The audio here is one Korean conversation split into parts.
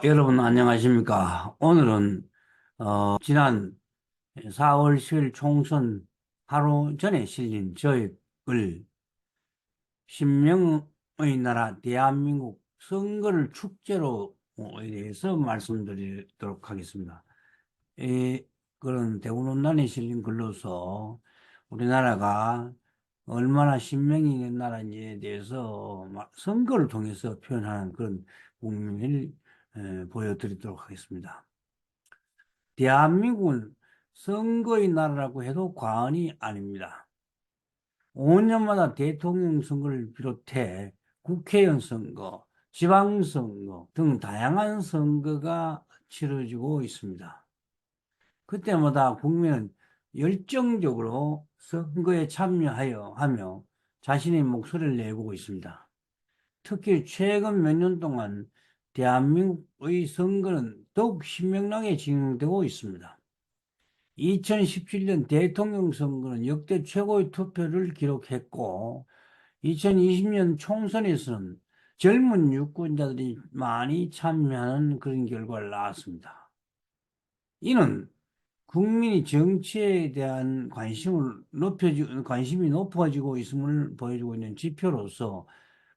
여러분 안녕하십니까? 오늘은 지난 4월 10일 총선 하루 전에 실린 저획을 신명의 나라 대한민국 선거를 축제로 에 대해서 말씀드리도록 하겠습니다. 이 그런 대운론단에 실린 글로서 우리나라가 얼마나 신명이 있는 나라인지에 대해서 선거를 통해서 표현하는 그런 국민을 보여드리도록 하겠습니다. 대한민국은 선거의 나라라고 해도 과언이 아닙니다. 5년마다 대통령 선거를 비롯해 국회의원 선거, 지방선거 등 다양한 선거가 치러지고 있습니다. 그때마다 국민은 열정적으로 선거에 참여하며 자신의 목소리를 내보고 있습니다. 특히 최근 몇 년 동안 대한민국의 선거는 더욱 신명나게 진행되고 있습니다. 2017년 대통령 선거는 역대 최고의 투표를 기록했고, 2020년 총선에서는 젊은 유권자들이 많이 참여하는 그런 결과를 낳았습니다. 이는 국민이 정치에 대한 관심이 높아지고 있음을 보여주고 있는 지표로서,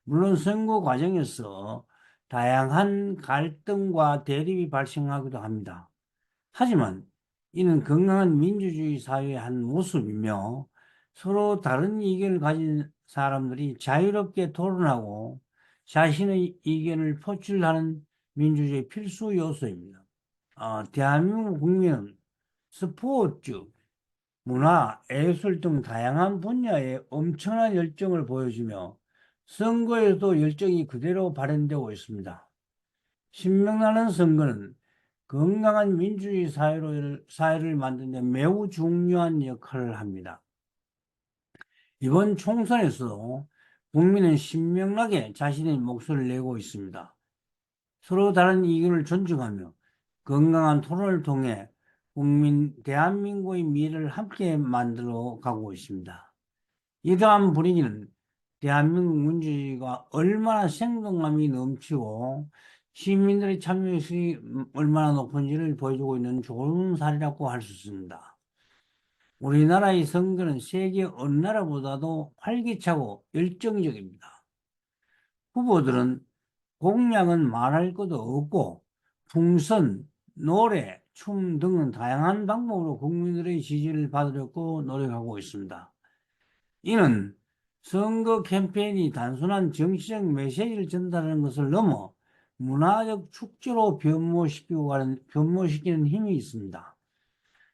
물론 선거 과정에서 다양한 갈등과 대립이 발생하기도 합니다. 하지만 이는 건강한 민주주의 사회의 한 모습이며, 서로 다른 의견을 가진 사람들이 자유롭게 토론하고 자신의 의견을 표출하는 민주주의 필수 요소입니다. 대한민국 국민은 스포츠, 문화, 예술 등 다양한 분야에 엄청난 열정을 보여주며 선거에도 열정이 그대로 발현되고 있습니다. 신명나는 선거는 건강한 민주주의 사회를 만드는 데 매우 중요한 역할을 합니다. 이번 총선에서도 국민은 신명나게 자신의 목소리를 내고 있습니다. 서로 다른 의견을 존중하며 건강한 토론을 통해 대한민국의 미래를 함께 만들어 가고 있습니다. 이러한 분위기는 대한민국 민주주의가 얼마나 생동감이 넘치고 시민들의 참여율이 얼마나 높은지를 보여주고 있는 좋은 사례라고 할 수 있습니다. 우리나라의 선거는 세계 어느 나라보다도 활기차고 열정적입니다. 후보들은 공약은 말할 것도 없고 풍선, 노래, 춤 등은 다양한 방법으로 국민들의 지지를 받으려고 노력하고 있습니다. 이는 선거 캠페인이 단순한 정치적 메시지를 전달하는 것을 넘어 문화적 축제로 변모시키는 힘이 있습니다.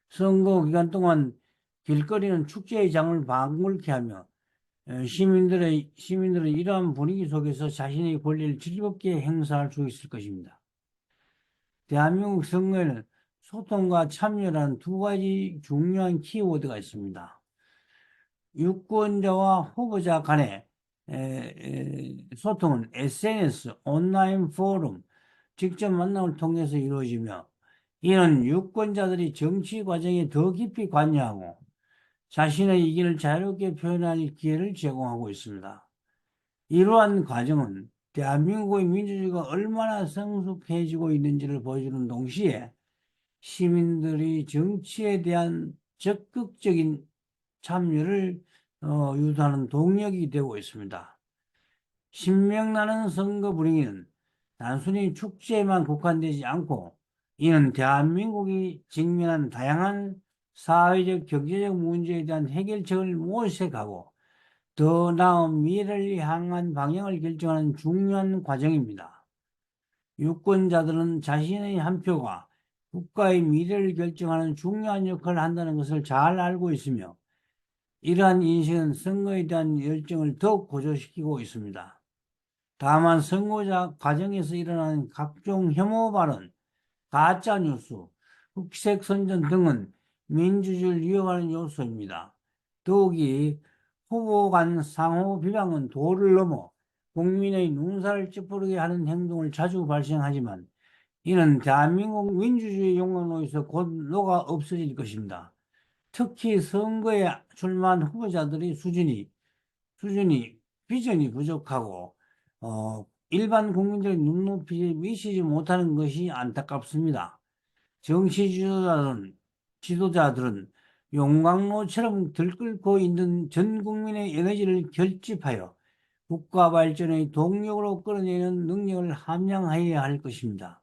선거 기간 동안 길거리는 축제의 장을 방불케 하며 시민들은 이러한 분위기 속에서 자신의 권리를 즐겁게 행사할 수 있을 것입니다. 대한민국 선거에는 소통과 참여라는 두 가지 중요한 키워드가 있습니다. 유권자와 후보자 간의 소통은 SNS, 온라인 포럼, 직접 만남을 통해서 이루어지며, 이는 유권자들이 정치 과정에 더 깊이 관여하고 자신의 의견을 자유롭게 표현할 기회를 제공하고 있습니다. 이러한 과정은 대한민국의 민주주의가 얼마나 성숙해지고 있는지를 보여주는 동시에 시민들이 정치에 대한 적극적인 참여를 유도하는 동력이 되고 있습니다. 신명나는 선거 분위기는 단순히 축제에만 국한되지 않고, 이는 대한민국이 직면한 다양한 사회적, 경제적 문제에 대한 해결책을 모색하고 더 나은 미래를 향한 방향을 결정하는 중요한 과정입니다. 유권자들은 자신의 한 표가 국가의 미래를 결정하는 중요한 역할을 한다는 것을 잘 알고 있으며, 이러한 인식은 선거에 대한 열정을 더욱 고조시키고 있습니다. 다만 선거자 과정에서 일어나는 각종 혐오 발언, 가짜뉴스, 흑색 선전 등은 민주주의를 위협하는 요소입니다. 더욱이 후보 간 상호 비방은 도를 넘어 국민의 눈살을 찌푸리게 하는 행동을 자주 발생하지만, 이는 대한민국 민주주의 용광로에서 곧 녹아 없어질 것입니다. 특히 선거에 출마한 후보자들의 수준이 비전이 부족하고 일반 국민들의 눈높이에 미치지 못하는 것이 안타깝습니다. 정치 지도자들은 용광로처럼 들끓고 있는 전 국민의 에너지를 결집하여 국가 발전의 동력으로 끌어내는 능력을 함양해야 할 것입니다.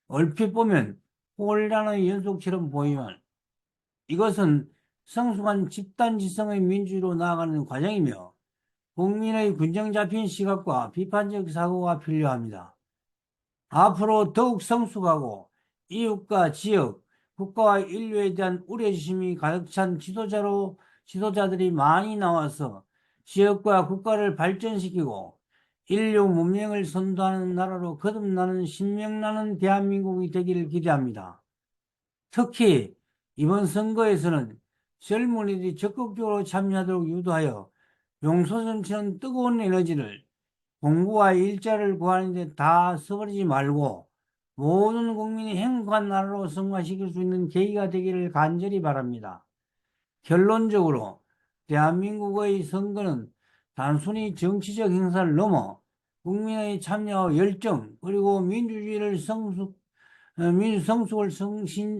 얼핏 보면 혼란의 연속처럼 보이지만 이것은 성숙한 집단지성의 민주주의로 나아가는 과정이며 국민의 균형 잡힌 시각과 비판적 사고가 필요합니다. 앞으로 더욱 성숙하고 이웃과 지역, 국가와 인류에 대한 우려심이 가득 찬 지도자들이 많이 나와서 지역과 국가를 발전시키고 인류 문명을 선도하는 나라로 거듭나는 신명나는 대한민국이 되기를 기대합니다. 특히 이번 선거에서는 젊은이들이 적극적으로 참여하도록 유도하여 용솟음치는 뜨거운 에너지를 공부와 일자를 구하는 데 다 써버리지 말고 모든 국민이 행복한 나라로 성화시킬 수 있는 계기가 되기를 간절히 바랍니다. 결론적으로 대한민국의 선거는 단순히 정치적 행사를 넘어 국민의 참여와 열정 그리고 민주 성숙을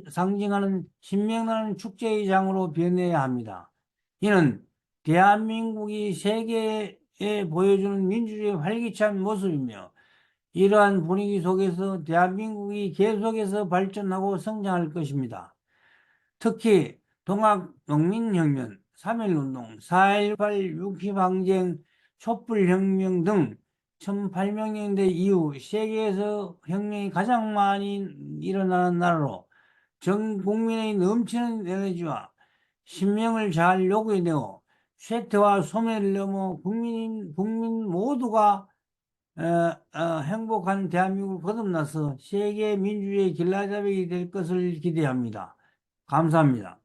상징하는 신명나는 축제의 장으로 변해야 합니다. 이는 대한민국이 세계에 보여주는 민주주의의 활기찬 모습이며 이러한 분위기 속에서 대한민국이 계속해서 발전하고 성장할 것입니다. 특히 동학농민혁명, 3.1운동, 4.18 육시방쟁, 촛불혁명 등 1800년대 이후 세계에서 혁명이 가장 많이 일어나는 나라로 전 국민의 넘치는 에너지와 신명을 잘 요구해내고 쇠퇴와 소멸을 넘어 국민 모두가 행복한 대한민국을 거듭나서 세계 민주주의의 길라잡이 될 것을 기대합니다. 감사합니다.